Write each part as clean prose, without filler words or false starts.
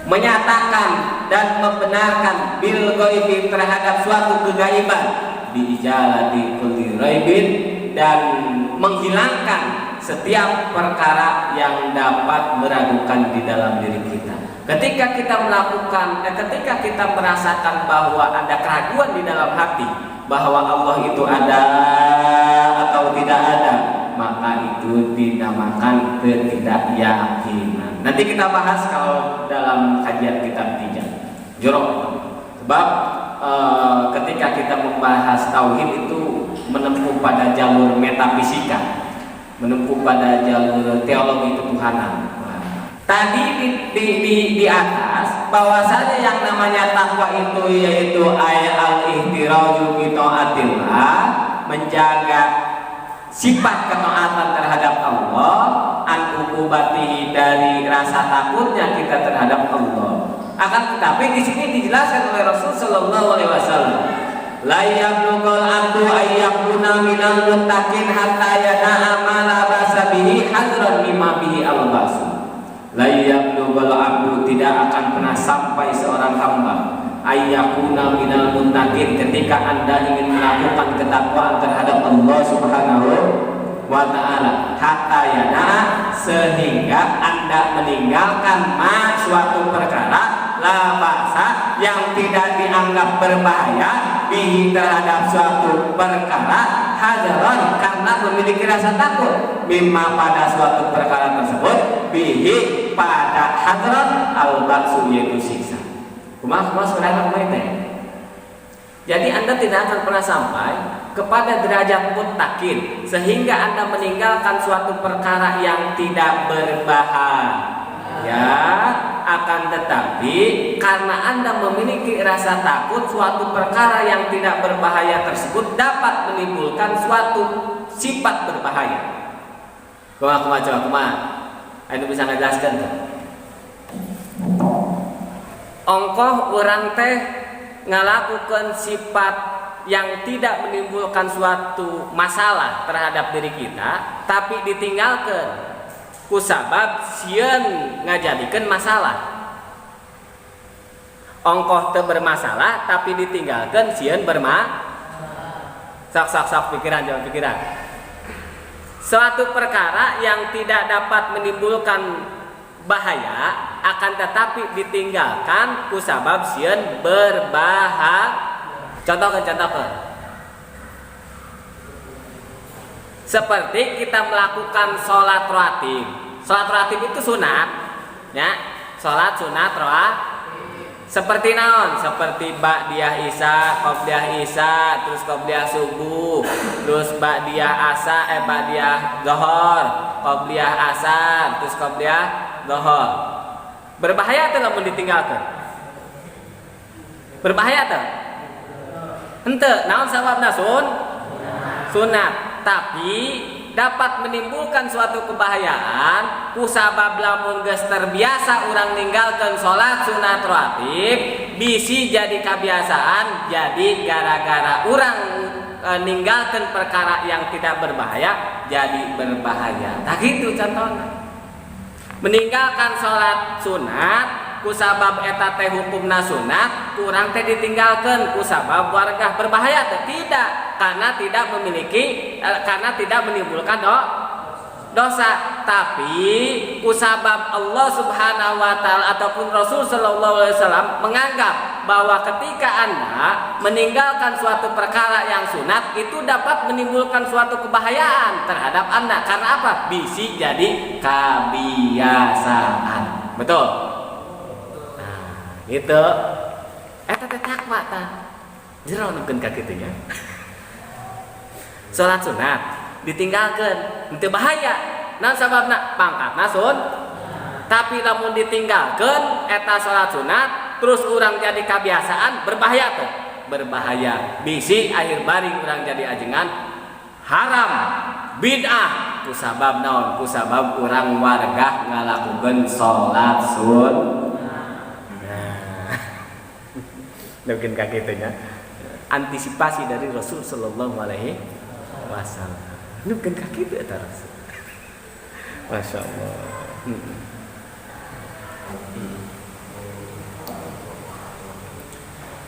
menyatakan dan membenarkan bil ghaibi terhadap suatu kegaiban, bi ijalati kulli raibin, dan menghilangkan setiap perkara yang dapat meragukan di dalam diri kita. Ketika kita merasakan bahwa ada keraguan di dalam hati bahwa Allah itu ada atau tidak ada, maka itu dinamakan ketidakyakinan. Nanti kita bahas kalau dalam kajian kitab Tijah Jorok. Sebab ketika kita membahas tauhid itu menempuh pada jalur metafisika, menempuh pada jalur teologi ketuhanan. Tadi di atas bahwasanya yang namanya takwa itu yaitu al-ihtiraju bi taatillah, menjaga sifat ketaatan terhadap Allah, an ukubatihi, dari rasa takutnya kita terhadap Allah. Akan tetapi di sini dijelaskan oleh Rasul sallallahu alaihi wasallam, la yablughul abdu ayyakuna minal muttaqin hatta yada'a ma la basa bihi hadran mimma bihi al-basu. La yablughul abdu, tidak akan pernah sampai seorang hamba ayyakuna minal muttaqin, ketika Anda ingin melakukan ketakwaan terhadap Allah Subhanahu wa ta'ala, hatta yada'a, sehingga Anda meninggalkan suatu perkara la basa, yang tidak dianggap berbahaya, bihi, terhadap suatu perkara, hadaran, karena memiliki rasa takut, mimma, pada suatu perkara tersebut, bihi, pada hadaran, al-baksu, yaitu siksa. Kumaha saudara teh. Jadi Anda tidak akan pernah sampai kepada derajat muttaqin sehingga Anda meninggalkan suatu perkara yang tidak berbahaya, akan tetapi karena Anda memiliki rasa takut, suatu perkara yang tidak berbahaya tersebut dapat menimbulkan suatu sifat berbahaya. Kumaha Anda bisa ngejelaskan tuh. Ongkoh orang teh ngalakukan sifat yang tidak menimbulkan suatu masalah terhadap diri kita, tapi ditinggalkan kusabab sieun ngajadikeun masalah. Ongkoh teu bermasalah tapi ditinggalkan sieun sok pikiran. Suatu perkara yang tidak dapat menimbulkan bahaya akan tetapi ditinggalkan kusabab sieun berbahaya. Contohkan. Seperti kita melakukan sholat rawatib. Sholat rawatib itu sunat, ya. Sholat sunat rawatib. Seperti naon? Seperti ba'diyah isya, qobliyah isya, terus qobliyah subuh, terus ba'diyah asa, ba'diyah zuhur, qobliyah asar, terus qobliyah zuhur. Berbahaya atau lamun ditinggalkan? Berbahaya atau? Henteu, naon sababna sunat, tapi dapat menimbulkan suatu kebahayaan kusabab lamun geus terbiasa urang ninggalkeun salat sunat rawatib, bisi jadi kebiasaan, jadi gara-gara urang ninggalkeun perkara yang tidak berbahaya jadi berbahaya. Tah kitu contohna. Meninggalkan salat sunat kusabab eta teh hukumna sunat, kurang teh ditinggalkeun kusabab warga berbahaya teh tidak, karena tidak menimbulkan dosa, tapi kusabab Allah Subhanahu wa taala ataupun Rasul sallallahu alaihi wasallam menganggap bahwa ketika Anda meninggalkan suatu perkara yang sunat itu dapat menimbulkan suatu kebahayaan terhadap Anda. Karena apa? Bisi jadi kebiasaan. Betul? Itu eta teh takwa tah jero nukeun ka kitu nya. Salat sunat ditinggalkeun henteu bahaya, naon sababna? Pangkatna sun. Tapi lamun ditinggalkeun eta salat sunat terus urang jadi kebiasaan, berbahaya tuh. Berbahaya, bisi akhir bari urang jadi ajengan haram, bid'ah, kusabab naon? Kusabab urang warga ngalakukeun salat sunat. Mungkin kakitnya antisipasi dari Rasul sallallahu alaihi wasallam. Mungkin kakitu eta Rasul. Masyaallah.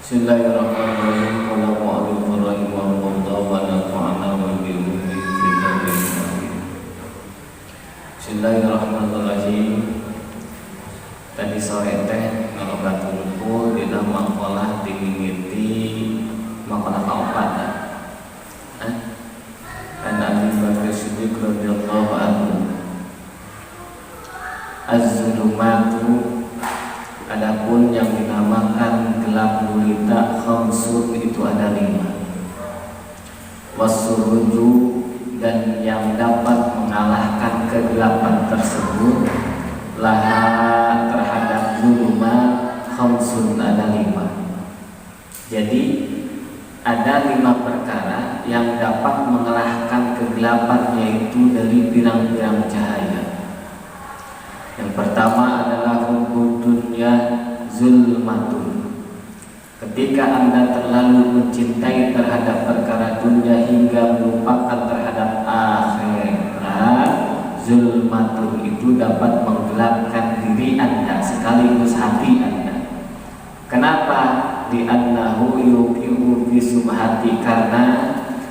Bismillahirrahmanirrahim. Qala mu'allifur rahimahullah wa nafa'ana wa bihi fil amin. Bismillahirrahmanirrahim. Tadi sore teh ngalobatulku dina makalah dimimiti makalah kaopat. Abu Bakar Siddiq radhiyallahu anhu. Az-zulumatu, adapun yang dinamakan gelap gulita khamsun itu ada 5. Wasuruju, dan yang dapat mengalahkan kegelapan tersebut laha terhadap zulumat khamsun ada 5. Jadi ada 5 perkara yang dapat mengalahkan kegelapan, yaitu dari pirang-pirang cahaya. Yang pertama adalah hubbud dunya zulmatun. Ketika Anda terlalu mencintai terhadap perkara dunia hingga melupakan terhadap akhirat, zulmatun itu dapat menggelapkan diri Anda sekaligus hati Anda. Kenapa? Li'annahu yuqi'u fi subhati, karena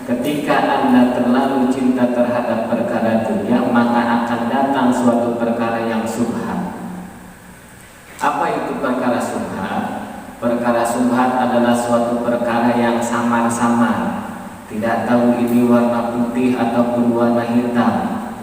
ketika Anda terlalu cinta terhadap perkara dunia, maka akan datang suatu perkara yang subhat. Apa itu perkara subhat? Perkara subhat adalah suatu perkara yang samar-samar, tidak tahu ini warna putih ataupun warna hitam.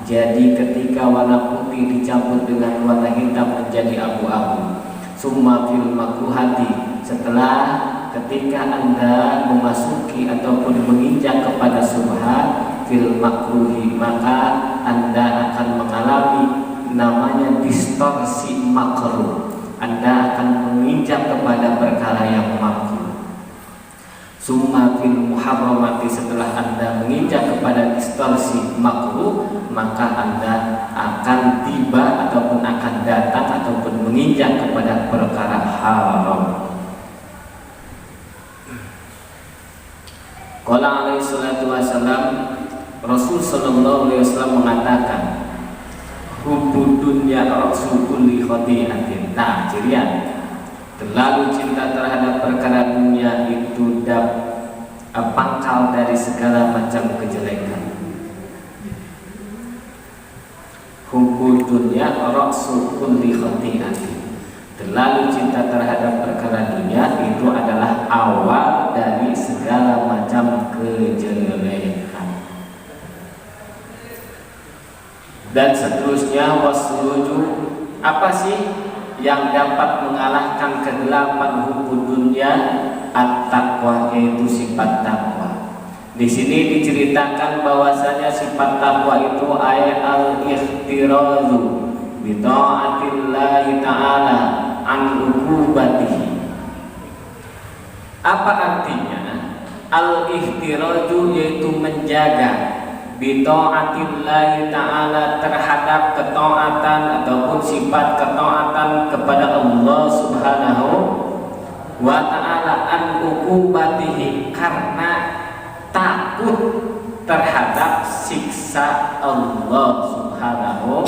Jadi ketika warna putih dicampur dengan warna hitam menjadi abu-abu. Summa fil makruhati, setelah ketika Anda memasuki ataupun menginjak kepada subhat fil makruhi, maka Anda akan mengalami namanya distorsi makruh. Anda akan menginjak kepada perkara yang makruh. Summa fil muharramati, setelah Anda menginjak kepada distorsi makruh, maka Anda akan tiba ataupun akan datang ataupun menginjak kepada perkara haram. Qala alaihi salatu wasalam, Rasul sallallahu alaihi wasallam mengatakan, hubbud dunya ra'su kulli khati'atin. Nah, cirian terlalu cinta terhadap perkara dunia itu pangkal dari segala macam kejelekan. Hubbud dunya ra'su kulli khati'atin. Terlalu cinta terhadap perkara dunia itu adalah awal dari segala macam kejelekan. Dan seterusnya, wasluju, apa sih yang dapat mengalahkan kegelapan hubbud dunya? At-taqwa, yaitu sifat takwa. Di sini diceritakan bahwasanya sifat takwa itu ayat al-ikhtirazu bi ta'atillahi ta'ala an uqubatihi. Apa artinya? Al-ihtiraju yaitu menjaga bi ta'atillahi ta'ala terhadap ketaatan ataupun sifat ketaatan kepada Allah Subhanahu wa ta'ala an uqubatihi, karena takut terhadap siksa Allah Subhanahu.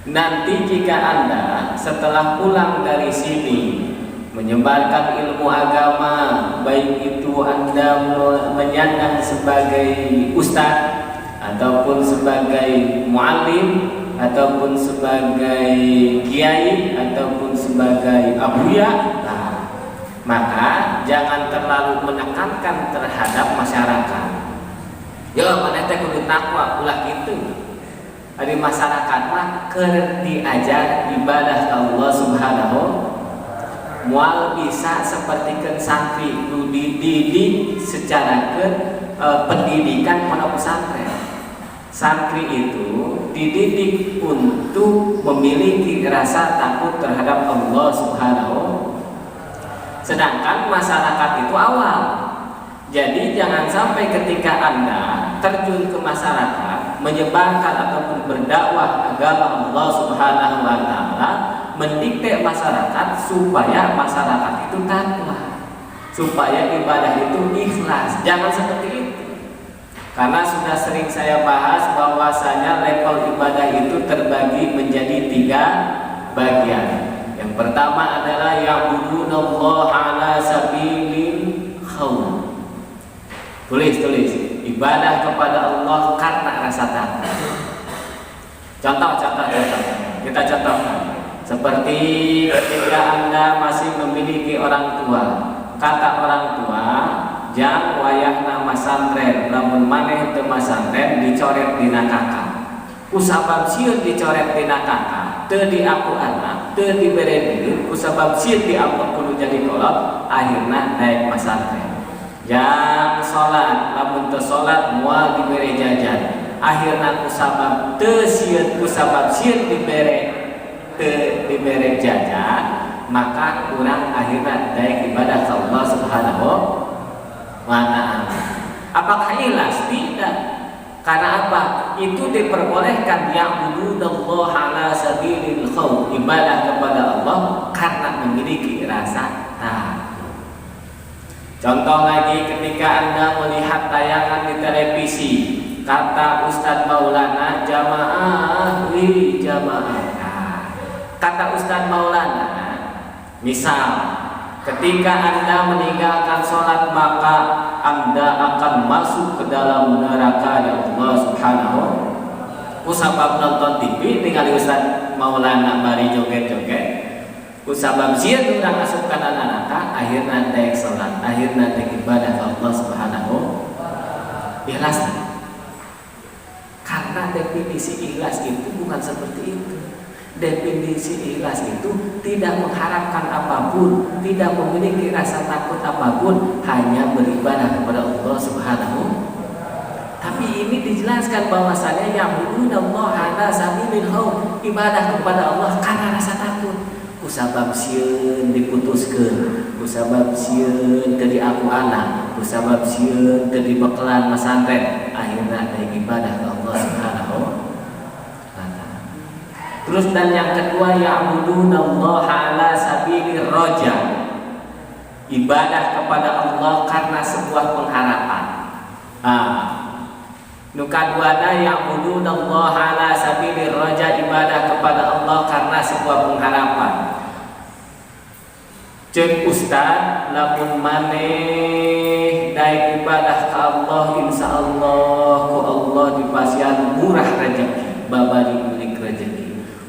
Nanti jika Anda setelah pulang dari sini menyebarkan ilmu agama, baik itu Anda menyandang sebagai ustaz ataupun sebagai muallim ataupun sebagai kiai ataupun sebagai abuya, nah, maka jangan terlalu menekankan terhadap masyarakat. Ya, mana teh kudu takwa ulah gitu. Di masyarakat mah keur diajar ibadah Allah Subhanahu, mual bisa sepertikeun santri nu dididik secara pendidikan pondok pesantren. Santri itu dididik untuk memiliki rasa takut terhadap Allah Subhanahu, sedangkan masyarakat itu awal. Jadi jangan sampai ketika Anda terjun ke masyarakat menyebarkan ataupun berdakwah agama Allah Subhanahu wa ta'ala, mendikte masyarakat supaya masyarakat itu takwa, supaya ibadah itu ikhlas. Jangan seperti itu. Karena sudah sering saya bahas bahwasanya level ibadah itu terbagi menjadi 3 bagian. Yang pertama adalah ya'budunallaha ala ala sabilil khauf. Tulis ibadah kepada Allah karena rasa takut. Contoh kita contohkan seperti ketika Anda masih memiliki orang tua, kata orang tua jang wayahna masantren lamun maneh teu masantren dicoret dina kakak. Kusabab sieun dicoret dina kakak teu diaku anak teu dibere duit, kusabab sieun diampun kudu jadi kolot, akhirna naik masantren. Jang salat lamun teu salat moal dibere jajan, akhirna kusabab sieun dibere jajan, maka kurang akhirna daek ibadah ke Allah Subhanahu wa ta'ala. Apakah ikhlas? Tidak. Karena apa? Itu diperbolehkan ya'budunallaha ala sabilil khauf, ibadah kepada Allah karena memiliki rasa takut. Contoh lagi ketika Anda melihat tayangan di televisi, kata Ustadz Maulana jamaah li jamaah. Kata Ustadz Maulana, misal ketika Anda meninggalkan sholat maka Anda akan masuk ke dalam neraka ya Allah Subhanahu. Kusabab nonton TV ningali Ustadz Maulana bari joget-joget, kusabab sieun urang asup kana neraka, akhirna daek sholat, akhirna daek ibadah Allah Subhanahu. Ikhlas. Karena definisi ikhlas itu bukan seperti itu. Definisi ikhlas itu tidak mengharapkan apapun, tidak memiliki rasa takut apapun, hanya beribadah kepada Allah Subhanahu. Tapi ini dijelaskan bahwasanya ya'budunallaha ala sabilil khauf, ibadah kepada Allah karena rasa takut. Kusabab sieun diputuskeun, kusabab sieun teu diaku anak, kusabab sieun teu dibekelan masantren, akhirna daek ibadah ke Allah Subhanahu. Terus dan yang kedua ya'budunallaha ala sabilir raja, ibadah kepada Allah karena sebuah pengharapan. Nu kaduana ya'budunallaha ala sabilir raja, ibadah kepada Allah karena sebuah pengharapan. Cek Ustad lamun maneh daek ibadah ka Allah insyaallah ku Allah dipasihan murah rezeki, babari milik rezeki.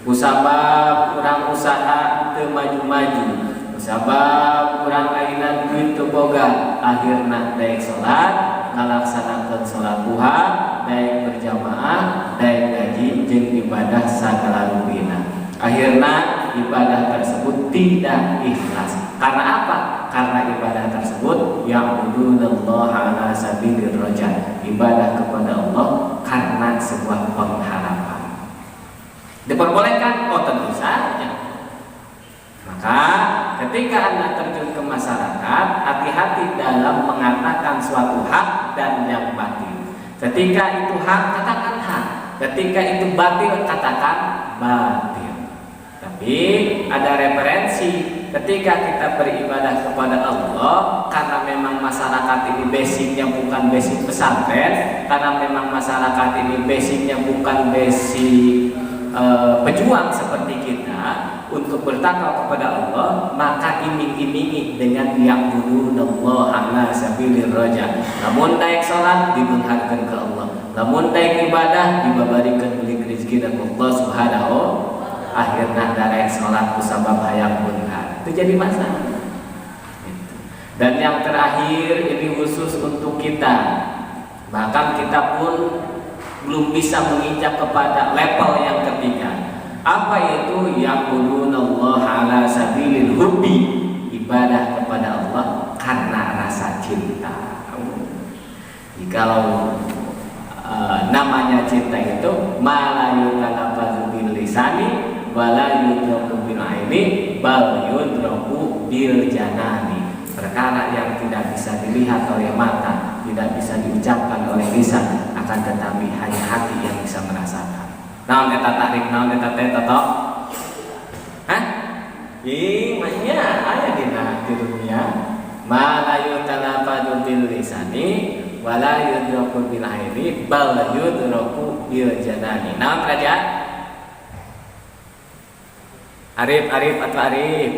Kusabab kurang usaha teu maju-maju, kusabab kurang ayeuna duit teu boga, akhirna daek salat, ngalaksanakeun salat duha, daek berjamaah, daek ngaji jeung ibadah sagala rubina. Akhirna ibadah tersebut tidak ikhlas. Karena apa? Karena ibadah tersebut ya'budunallaha ala sabilir raja, ibadah kepada Allah karena sebuah pengharapan. Diperbolehkan? Oh tentu saja. Maka ketika Anda terjun ke masyarakat, hati-hati dalam mengatakan suatu hak dan yang batil. Ketika itu hak, katakan hak. Ketika itu batil, katakan batil. Tapi ada referensi. Ketika kita beribadah kepada Allah, karena memang masyarakat ini basicnya bukan basic pesantren, karena memang masyarakat ini basicnya bukan basic pejuang seperti kita untuk bertakwa kepada Allah, maka iming-imingi dengan ya'budunallaha ala sabilir raja. Namun daek salat dibengharkeun ke Allah, namun daek ibadah dibabarikeun milik rezeki dan Allah Subhanahu. Akhirna daek salat kusabab hayang beunghar. Itu jadi masalah. Dan yang terakhir ini khusus untuk kita. Bahkan kita pun belum bisa menginjak kepada level yang ketiga. Apa itu ya'budunallaha ala sabilil hubbi, ibadah kepada Allah karena rasa cinta. Jikalau namanya cinta itu malayu talaffazu bil lisani wala yudraku bil aini bal yudraku bil janani. Perkara yang tidak bisa dilihat oleh mata, tidak bisa diucapkan oleh lisan, akan tetapi hanya hati yang bisa merasakan. Naon eta tarik, naon eta teh toto? Hah? Maknya aya dina dunia. Ma la yutalafadu bil lisani wa la yudraku bil aini bal yudraku bil janani. Naon raja? Arif atau Arif?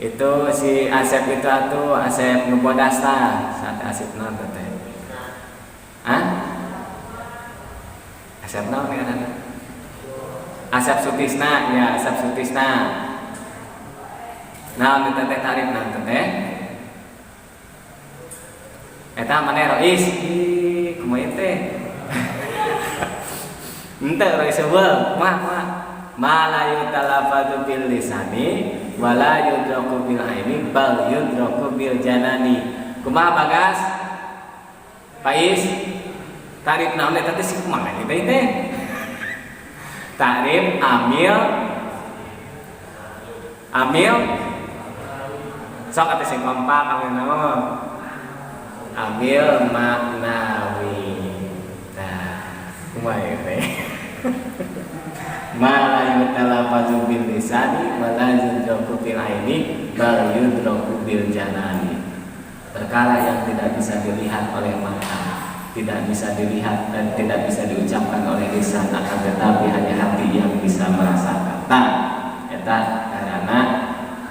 Itu si Asep itu atuh Asep Nubodasta saat Asep nonton teh. Hah? Asep naon kan? Asep Sutisna, ya Asep Sutisna. Nah, kita teh tarif nonton teh. Eta mana Rois? Kumaha teh? Ente Rois sebel, mah. Ma la yutalafadu bil lisani wala yudraku bil aini bal yudraku bil janani. Kumaha Bagas? Pais? Tarif naon eta teh si kumaha teh? Tarif amil sok atuh sing kompak amil naon? Amil maknawi. Nah, kumaha teh? Ma la yutalafadu bil lisani wa la yudraku bil aini bal yudraku bil janani. Perkara yang tidak bisa dilihat oleh mata, tidak bisa dilihat dan tidak bisa diucapkan oleh lisan, akan tetapi hanya hati yang bisa merasakan. Nah, eta karena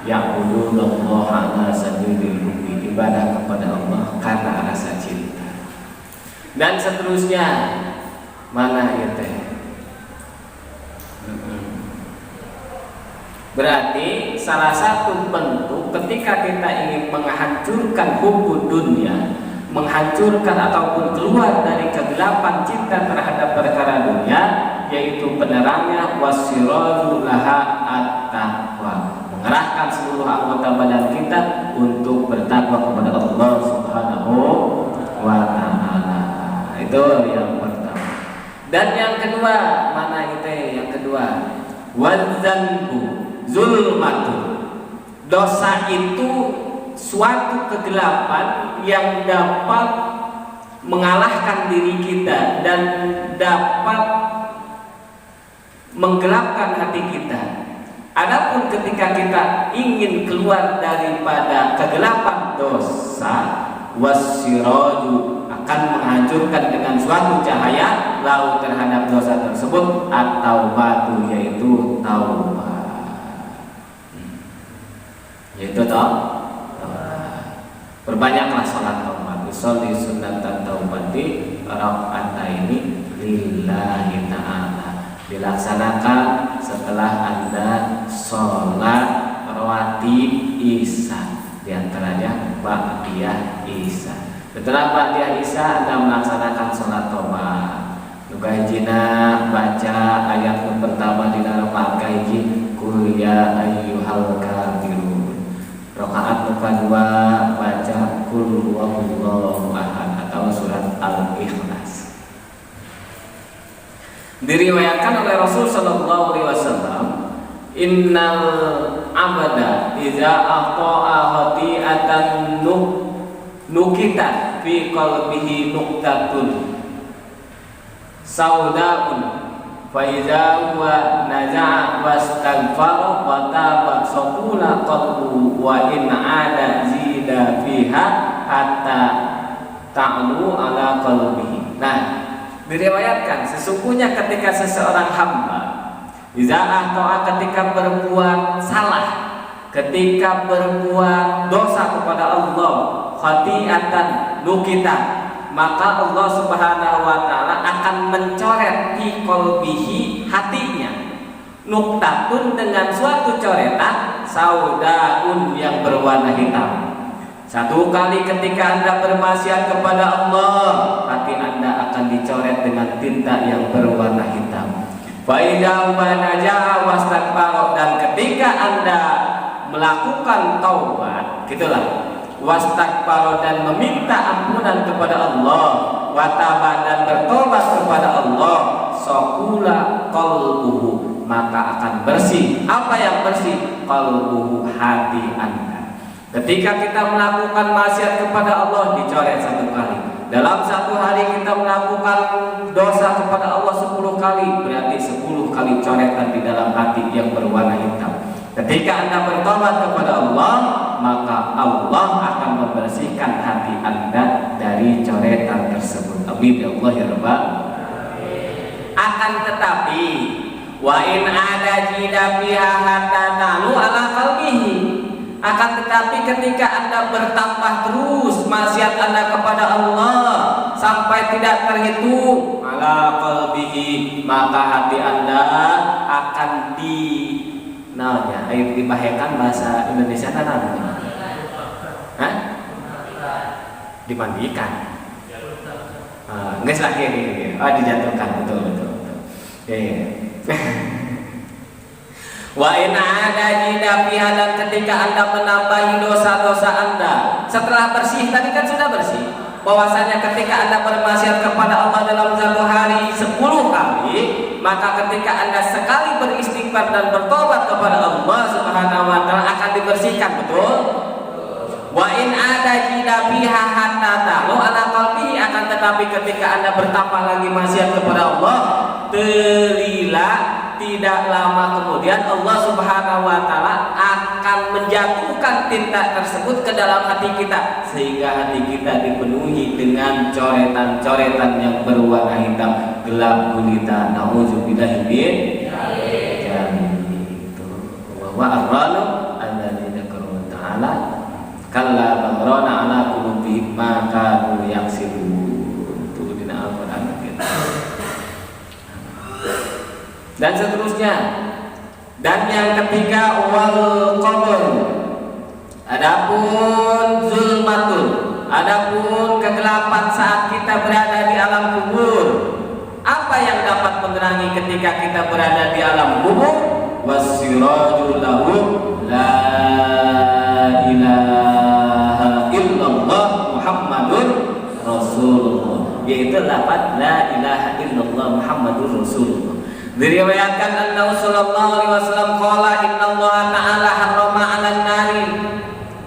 ya'budullaha ala sabilil hubbi, ibadah kepada Allah karena rasa cinta. Dan seterusnya mana ya teh? Berarti salah satu bentuk ketika kita ingin menghancurkan hubbud dunia, menghancurkan ataupun keluar dari kegelapan cinta terhadap perkara dunia, yaitu penerangnya wasiraju laha at-taqwa, mengerahkan seluruh anggota badan kita untuk bertakwa kepada Allah Subhanahu wa ta'ala. Itu yang pertama. Dan yang kedua, mana itu yang kedua? Wadzanbu zulmatun. Dosa itu suatu kegelapan yang dapat mengalahkan diri kita dan dapat menggelapkan hati kita. Adapun ketika kita ingin keluar daripada kegelapan dosa, wasiraju akan menghancurkan dengan suatu cahaya lalu terhadap dosa tersebut atau batu, yaitu taubat. Yaitu perbanyaklah sholat taubat. Usolli sunnatan taubati raka'ataini lillahi ta'ala. Dilaksanakan setelah Anda sholat rawatib isya, diantaranya ba'diyah isya. Setelah ba'diyah isya Anda melaksanakan sholat taubat. Nugahijina baca ayat yang pertama di dalam al-kahiji Qul ya ayyuhal kafirun. Rakaat kedua baca Qul huwallahu ahad atau surat Al-Ikhlas. Diriwayatkan oleh Rasul sallallahu alaihi wasallam, innal abada idza aqta'a khati'atan nukitat fi qalbihi nuqtatun saudaun fa idza huwa naza'a wastaghfara wa taba saqula qalbu wa in 'ada zida fiha hatta ta'lu ala qalbihi. Nah, diriwayatkan sesungguhnya ketika seseorang hamba idza ahta'a, ketika berbuat salah, ketika berbuat dosa kepada Allah, khati'atan nukita, maka Allah Subhanahu wa ta'ala akan mencoret fi qalbihi, hatinya, nuktatun dengan suatu coretan, saudaun yang berwarna hitam. Satu kali ketika Anda bermaksiat kepada Allah, hati Anda akan dicoret dengan tinta yang berwarna hitam. Fa idza wanaja wastaghfara, dan ketika Anda melakukan taubat, gitulah, wastaghfara dan meminta ampunan kepada Allah, wataba dan bertobat kepada Allah, saqula qalbuhu, maka akan bersih. Apa yang bersih? Qalbuhu, hati Anda. Ketika kita melakukan maksiat kepada Allah, dicoret satu kali. Dalam satu hari kita melakukan dosa kepada Allah 10 kali, berarti 10 kali coretan di dalam hati yang berwarna hitam. Ketika Anda bertobat kepada Allah, maka Allah akan membersihkan hati Anda dari coretan tersebut. Amin ya Allah ya Rabbal. Akan tetapi, wa in ada jida fiha hatta talu ala qalbihi, Akan tetapi ketika Anda bertambah terus maksiat Anda kepada Allah sampai tidak terhitung ala qalbihi, maka hati Anda akan dibahayakan bahasa Indonesia namanya. Hah? Dimandikan. Enggak lagi ini. Dijatuhkan betul. Wa in ada jidafiha, dan ketika Anda menambahi dosa-dosa Anda setelah bersih, tadi kan sudah bersih, bahwasanya ketika Anda bermaksiat kepada Allah dalam satu hari 10 kali, maka ketika Anda sekali beristighfar dan bertobat kepada Allah Subhanahu wa taala akan dibersihkan, betul? Wa in ada jidafiha hatta ta'lu ala qalbihi, akan tetapi ketika Anda bertambah lagi maksiat kepada Allah, tidak lama kemudian Allah Subhanahu wa taala akan menjatuhkan tinta tersebut ke dalam hati kita, sehingga hati kita dipenuhi dengan coretan-coretan yang berwarna hitam gelap gulita. Nauzubillahi min itu wa arranu alladzina kafaru ta'ala kalla barana ala qulubihim ma kanu yaksibun. Itu di Al-Qur'an. Dan seterusnya. Dan yang ketiga wal qabr, adapun zulmatun, adapun kegelapan saat kita berada di alam kubur. Apa yang dapat menerangi ketika kita berada di alam kubur? Wasirajul lahu la ilaha illallah Muhammadur Rasulullah, yaitu lafaz la ilaha illallah Muhammadur Rasulullah. Diriwayatkan anna sallallahu alaihi wasallam qala innallaha ta'ala harrama 'alan nari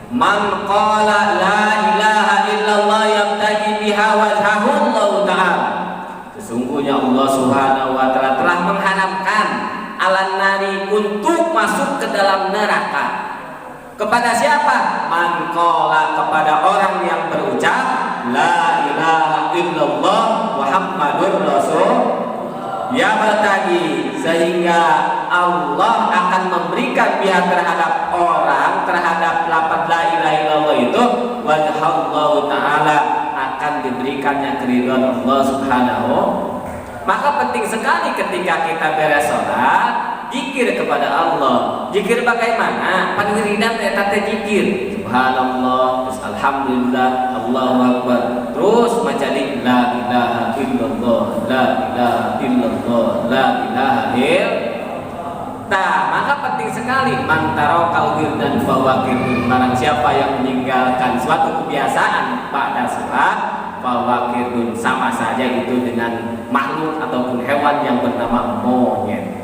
man qala la ilaha illallah yabtaghi biha wajhahu Allah ta'ala. Sesungguhnya Allah Subhanahu wa taala telah mengharamkan 'alan nari untuk masuk ke dalam neraka. Kepada siapa? Man qala, kepada orang yang berucap la ilaha illallah Muhammadur Rasul. Ya bertagi, sehingga Allah akan memberikan pihak terhadap orang, terhadap lafaz la ilaha illallah itu wajhallahu ta'ala, akan diberikannya keridhaan Allah Subhanahu. Maka penting sekali ketika kita beres sholat zikir kepada Allah. Zikir bagaimana? Panwiridan eta teh zikir subhanallah, terus alhamdulillah, Allahu akbar, terus maca la ilaha illallah, la ilaha illallah, la ilaha illallah. Maka penting sekali mantaro kaugir dan bawakir, barang siapa yang meninggalkan suatu kebiasaan pada sholat, bawakir sama saja itu dengan makhluk ataupun hewan yang bernama monyet.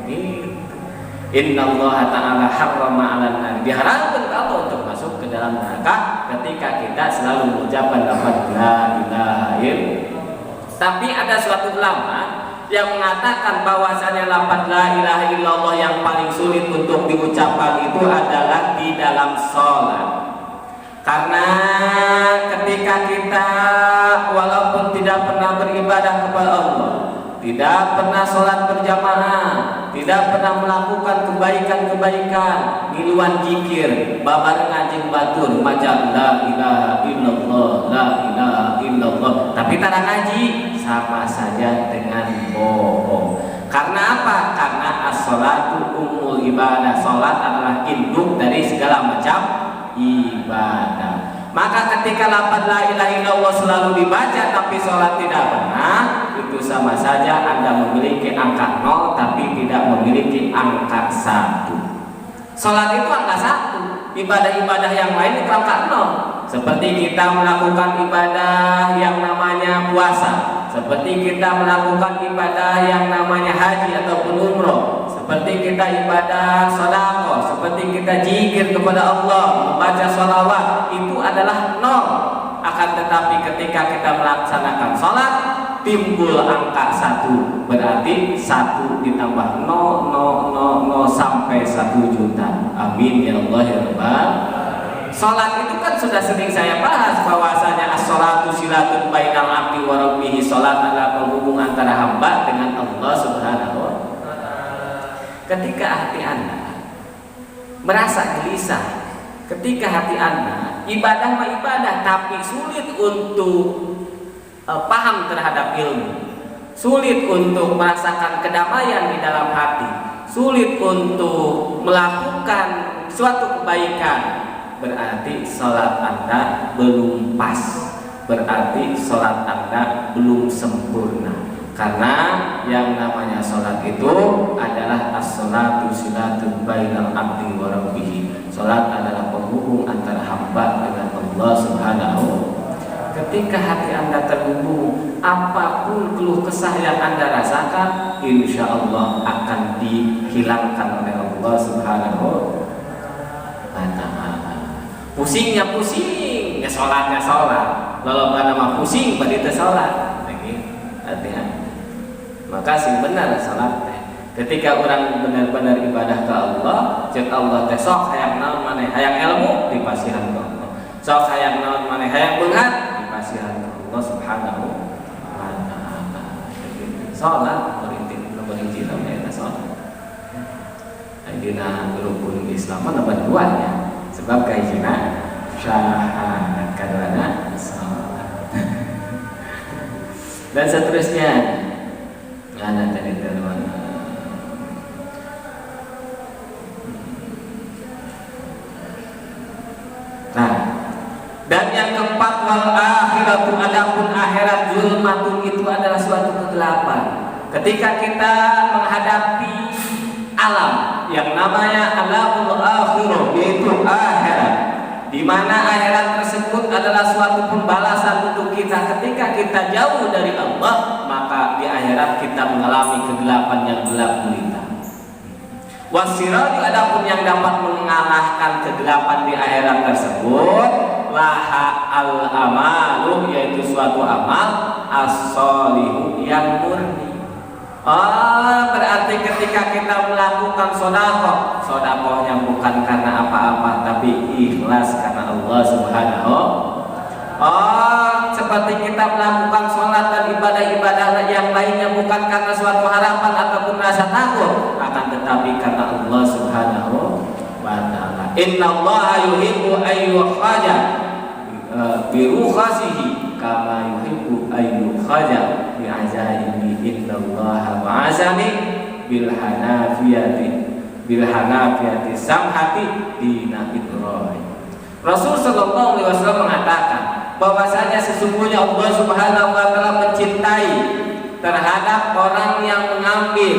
Innallaha ta'ala harrama 'alan nar, diharamkan Allah untuk masuk ke dalam neraka ketika kita selalu mengucapkan lafaz la ilaha illallah. Tapi ada suatu ulama yang mengatakan bahwasanya lafaz la ilaha illallah yang paling sulit untuk diucapkan itu adalah di dalam sholat. Karena ketika kita walaupun tidak pernah beribadah kepada Allah, tidak pernah sholat berjamaah, tidak pernah melakukan kebaikan-kebaikan, ngiluan zikir, babarengan jeung batur maca la ilaha illallah, la ilaha illallah, tapi tara ngaji, sama saja dengan bohong. Karena apa? Karena as-sholatu ummul ibadah, sholat adalah induk dari segala macam ibadah. Maka ketika lafaz la ilaha illallah selalu dibaca tapi sholat tidak pernah, itu sama saja Anda memiliki angka 0 tapi tidak memiliki angka 1. Sholat itu angka 1, ibadah-ibadah yang lain itu angka 0. Seperti kita melakukan ibadah yang namanya puasa, seperti kita melakukan ibadah yang namanya haji ataupun umroh, seperti kita ibadah sedekah, seperti kita zikir kepada Allah, membaca sholawat, itu adalah 0. Akan tetapi ketika kita melaksanakan sholat timbul angka 1, berarti 1 ditambah 0 sampai 1 juta. Amin ya Allah ya Rabbal. Sholat itu kan sudah sering saya bahas bahwasanya as-sholatu silatun bainal abdi wa rabbih. Sholat adalah penghubung antara hamba dengan Allah Subhanahu wa taala. Ketika hati Anda merasa gelisah ketika hati Anda ibadah mah ibadah, tapi sulit untuk paham terhadap ilmu, sulit untuk merasakan kedamaian di dalam hati, sulit untuk melakukan suatu kebaikan, berarti sholat Anda belum pas, berarti sholat Anda belum sempurna. Karena yang namanya sholat itu adalah as-sholatu silatun bainal abdi wa rabbih. Sholat adalah penghubung antara hamba dengan Allah Subhanahu. Ketika hati Anda terhubung, apapun keluh kesah yang Anda rasakan, insya Allah akan dihilangkan oleh Allah Subhanahu wa ta'ala. Pusingnya pusing, ya sholatnya sholat. Kalau nama pusing, berarti sholat. Hati-hati. Maka sing benar salat teh. Ketika orang benar-benar ibadah ke Allah, cek Allah teh sok hayang naon maneh, hayang ilmu dipasihan ke Allah. Sok hayang naon maneh, hayang beungat dipasihan ke Allah Subhanahu wa ta'ala. Salat nomor hiji namanya salat. Dina rukun Islam nomor 2 nya. Sebab kahijina syahadat, kaduana salat. Dan seterusnya ada tadi teman. Nah, dan yang keempat wal akhiratu, adapun akhirat zulmatun itu adalah suatu kegelapan. Ketika kita menghadapi alam yang namanya alamul akhirah, yaitu akhirat, di mana akhirat tersebut adalah suatu pembalasan untuk kita. Ketika kita jauh dari Allah, maka di akhirat kita mengalami kegelapan yang gelap gulita. Wasiraju, adapun yang dapat mengalahkan kegelapan di akhirat tersebut, laha al amalu, yaitu suatu amal as-solihu yang murni. Berarti ketika kita melakukan sodakohnya bukan karena apa-apa, tapi ikhlas karena Allah Subhanahu. Seperti kita melakukan sholat dan ibadah-ibadah yang lainnya bukan karena suatu harapan ataupun rasa takut, akan tetapi karena Allah Subhanahu wa ta'ala. Innallaha yuhibbu ayyukhaja birukhasihi kama yuhibbu ayyukhaja bi'azaihi. Innallaha ma'azani bilhanafiyati samhati dina Ibrahim. Rasul sallallahu alaihi wasallam mengatakan bahwasanya sesungguhnya Allah Subhanahu wa ta'ala mencintai terhadap orang yang mengambil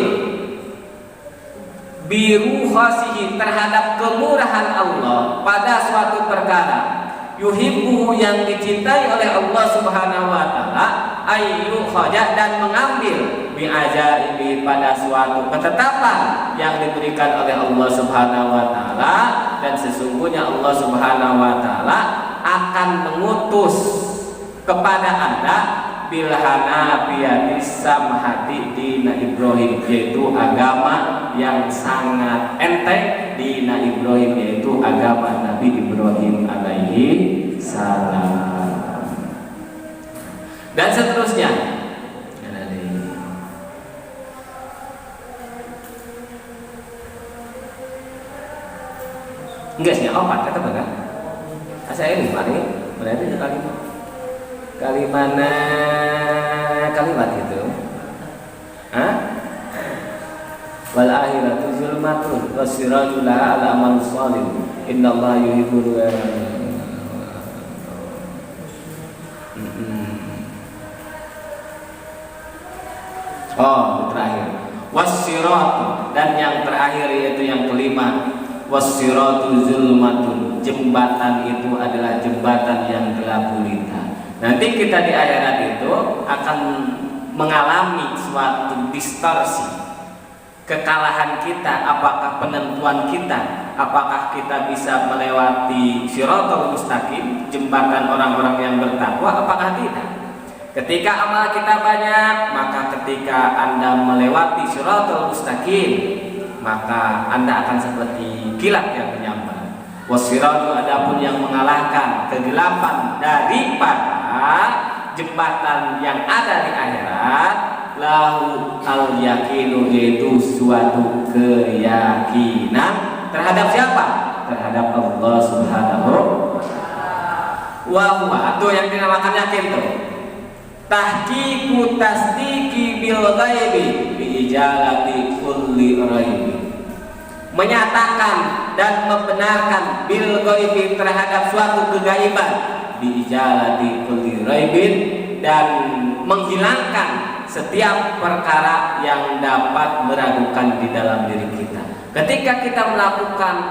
birukhasihi, terhadap kemurahan Allah pada suatu perkara. Yuhibbu, yang dicintai oleh Allah Subhanahu wa ta'ala, ayyu khaja, dan mengambil bi'ajaibi, pada suatu ketetapan yang diberikan oleh Allah Subhanahu wa ta'ala. Dan sesungguhnya Allah Subhanahu wa ta'ala akan mengutus kepada Anda bilhanafiyati samhati dina Ibrahim, yaitu agama yang sangat enteng dina Ibrahim, yaitu agama Nabi Ibrahim alaihi salam. Dan seterusnya enggak sih, opat kata baga. Saya ini mari berarti kalimat itu. Wal akhiratu zulmatun wasirajul ala amal shalih. Innallaha yuhibbul terakhir. Wasiratu, dan yang terakhir yaitu yang kelima, wasiratu zulmatun, jembatan itu adalah jembatan yang gelap gulita. Nanti kita di akhirat itu akan mengalami suatu distorsi, kekalahan kita, apakah penentuan kita, apakah kita bisa melewati siratal mustaqim, jembatan orang-orang yang bertakwa, apakah tidak. Ketika amal kita banyak, maka ketika Anda melewati siratal mustaqim, maka Anda akan seperti kilat yang menyambar. Wasiratu, adapun yang mengalahkan kegelapan daripada jembatan yang ada di akhirat, lahu al yakinu, yaitu suatu keyakinan terhadap siapa? Terhadap Allah Allah Subhanahu wa huwa. Itu yang dinamakan yakin tuh. Tahqiqu tasdiqi bil ghaibi bi ijalati kulli raibi. Menyatakan dan membenarkan bil ghaibi terhadap suatu kegaiban bi ijalati kulli raibin, dan menghilangkan setiap perkara yang dapat meragukan di dalam diri kita. Ketika kita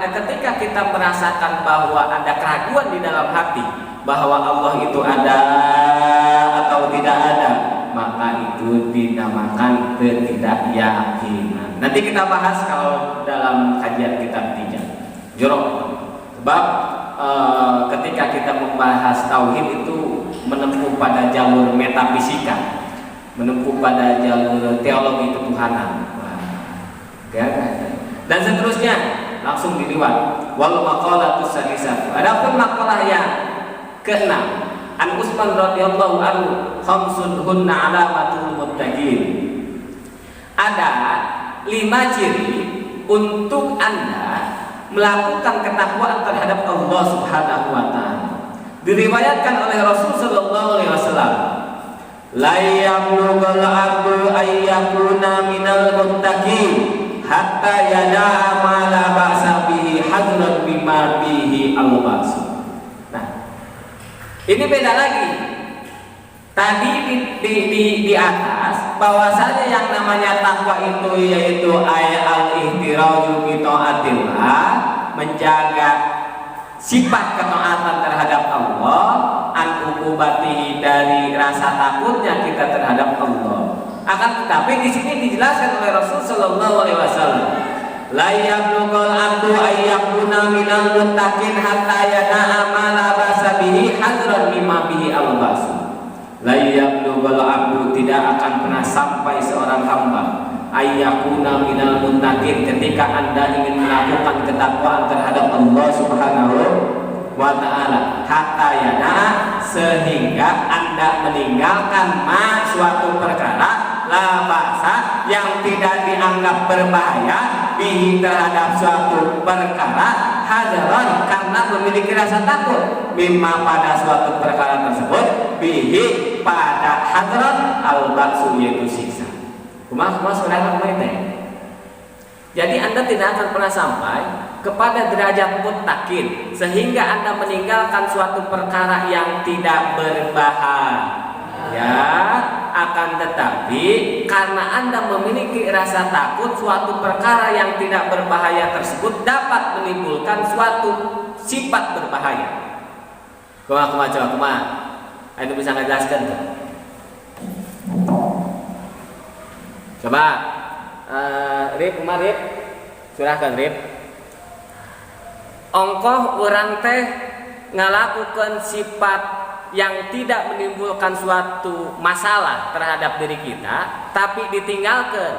ketika kita merasakan bahwa ada keraguan di dalam hati bahwa Allah itu ada atau tidak ada, maka itu dinamakan ketidakyakinan. Nanti kita bahas kalau dalam kajian kitab tiga jorok. Sebab ketika kita membahas tauhid itu menempuh pada jalur metafisika, menempuh pada jalur teologi ketuhanan. Dan seterusnya langsung diliwat. Wal maqalatus sadisah. Adapun makalah yang keenam, An Utsman radhiyallahu anhu, khamsun hunna alamatul muttaqin. Ada 5 ciri untuk Anda melakukan ketakwaan terhadap Allah Subhanahu wa taala. Diriwayatkan oleh Rasul sallallahu alaihi wasallam, la yablughul abdu ayyakuna minal muttaqin hatta yada'a ma la ba'sa bihi hadran bima bihi al-ba'su. Ini beda lagi. Tadi di atas bahwasanya yang namanya takwa itu yaitu al-ihtiraju bi taatillah, menjaga sifat ketaatan terhadap Allah, an uqubatihi, dari rasa takutnya kita terhadap Allah. Akan tetapi di sini dijelaskan oleh Rasul sallallahu alaihi wasallam, la yablughul abdu ayyakuna minal muttaqin hatta yada'a ma la ba'sa bihi hadran mimma bihi al-basu. La yablughul abdu, tidak akan pernah sampai seorang hamba ayyakuna minal muttaqin, ketika Anda ingin melakukan ketakwaan terhadap Allah Subhanahu wa taala, hatta yada'a, sehingga Anda meninggalkan ma, suatu perkara, la ba'sa, yang tidak dianggap berbahaya, bihi, terhadap suatu perkara, hadaran, karena memiliki rasa takut, mimma, pada suatu perkara tersebut, bihi, pada hadran, al-ba'su, yaitu siksa. Jadi Anda tidak akan pernah sampai kepada derajat muttaqin sehingga Anda meninggalkan suatu perkara yang tidak berbahaya. Akan tetapi karena Anda memiliki rasa takut, suatu perkara yang tidak berbahaya tersebut dapat menimbulkan suatu sifat berbahaya. Coba. Anda bisa ngejelaskan tuh? Coba, Rip, surahkan Rip. Ongkoh orang teh ngalakukan sifat yang tidak menimbulkan suatu masalah terhadap diri kita, tapi ditinggalkan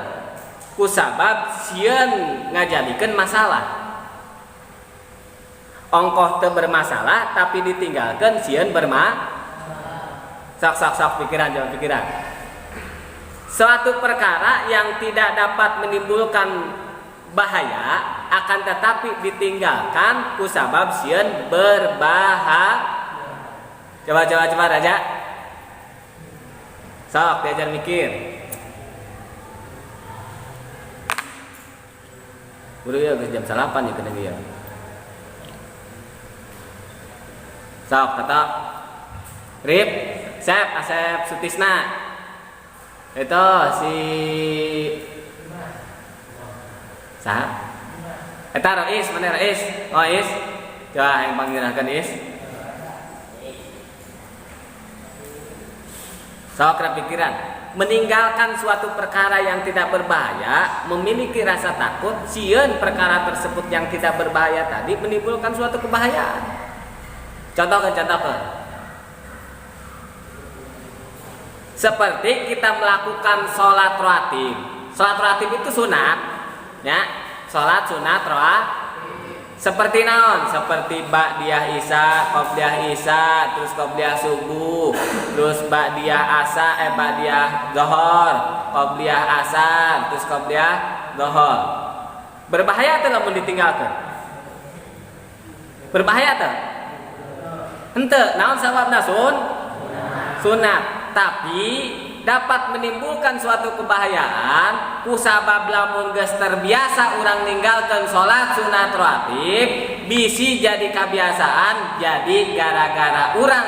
kusabab sieun ngajadikeun masalah. Ongkoh teu bermasalah tapi ditinggalkan sieun sok pikiran, jawab pikiran. Suatu perkara yang tidak dapat menimbulkan bahaya akan tetapi ditinggalkan kusabab sieun berbahaya. Coba Raja. Sok diajar mikir. Buru ya jam 8 ya kena dia. Sok kata Rip, Asep Sutisna. Itu si Sah. Eta Rois, mana Rois? Oh, Is. Coba yang panggilkan Is. Sok pikiran, meninggalkan suatu perkara yang tidak berbahaya, memiliki rasa takut, sieun perkara tersebut yang tidak berbahaya tadi menimbulkan suatu kebahayaan. Contohkan. Seperti kita melakukan sholat rawatib. Sholat rawatib itu sunat, ya. Sholat sunat rawatib. Seperti naon? Seperti ba'diyah isya, qobliyah isya, terus qobliyah subuh, terus ba'diyah asa, ba'diyah zuhur, qobliyah asar, terus qobliyah zuhur. Berbahaya atau lamun ditinggalkan? Berbahaya tuh? Henteu, naon sababna sunat. Tapi dapat menimbulkan suatu kebahayaan kusabab lamun geus terbiasa urang ninggalkeun salat sunat rawatib bisi jadi kebiasaan, jadi gara-gara urang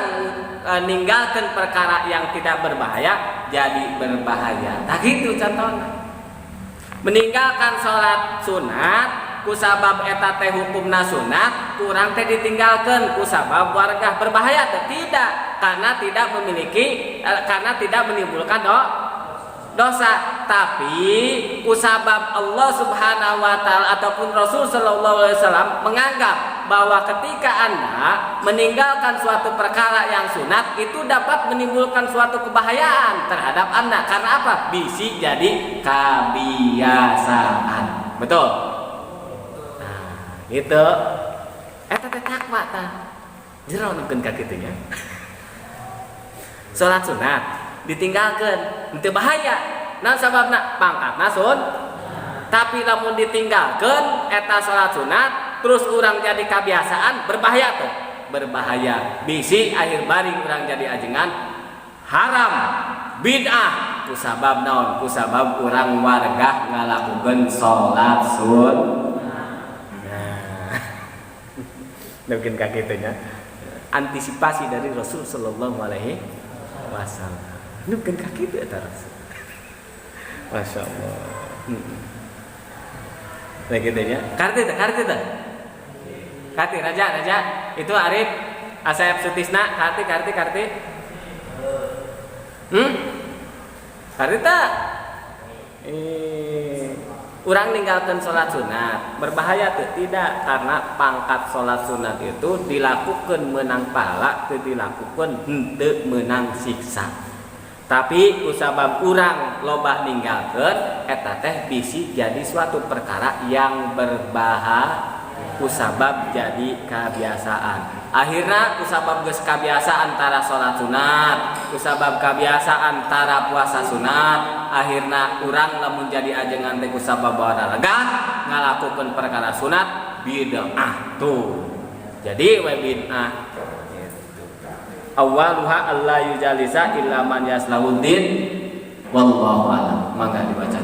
ninggalkeun perkara yang tidak berbahaya jadi berbahaya. Tah kitu contohna. Meninggalkan salat sunat kusabab eta teh hukumna sunat, kurang teh ditinggalkeun kusabab warga berbahaya teh tidak, karena tidak memiliki karena tidak menimbulkan dosa. Tapi kusabab Allah Subhanahu wa taala ataupun Rasul sallallahu alaihi wasallam menganggap bahwa ketika Anda meninggalkan suatu perkara yang sunat itu dapat menimbulkan suatu kebahayaan terhadap Anda. Karena apa? Bisi jadi kebiasaan. Betul? Itu eta teh takwa tah jero nukeun ka kitu nya. Salat sunat ditinggalkeun henteu bahaya, naon sababna? Pangkatna tapi lamun ditinggalkeun eta salat sunat terus urang jadi kebiasaan, berbahaya tuh. Berbahaya bisi akhir bari urang jadi ajengan haram bid'ah kusabab naon? Kusabab urang warga ngalakukeun salat sunat. Mungkin kakitnya antisipasi dari Rasul sallallahu alaihi wasallam. Mungkin kakitu eta Rasul. Masya Allah. Begitunya. Karti raja itu Arif Asep Sutisna karti. Karti tak. Urang ninggalkan sholat sunat berbahaya tuh? Tidak, karena pangkat sholat sunat itu dilakukan menang pahala, itu dilakukan henteu menang siksa. Tapi kusabab urang lobah ninggalkan eta teh bisi jadi suatu perkara yang berbahaya kusabab jadi kebiasaan. Akhirnya kusabab geus kebiasaan antara sholat sunat, kusabab kebiasaan antara puasa sunat, akhirnya urang lamun jadi ajengan teh kusabab bawa lega ngalakukeun perkara sunat bid'ah tuh. Jadi we bid'ah awaluha alla yujalisa illa man yaslahuddin wallahu a'lam. Mangga dibaca.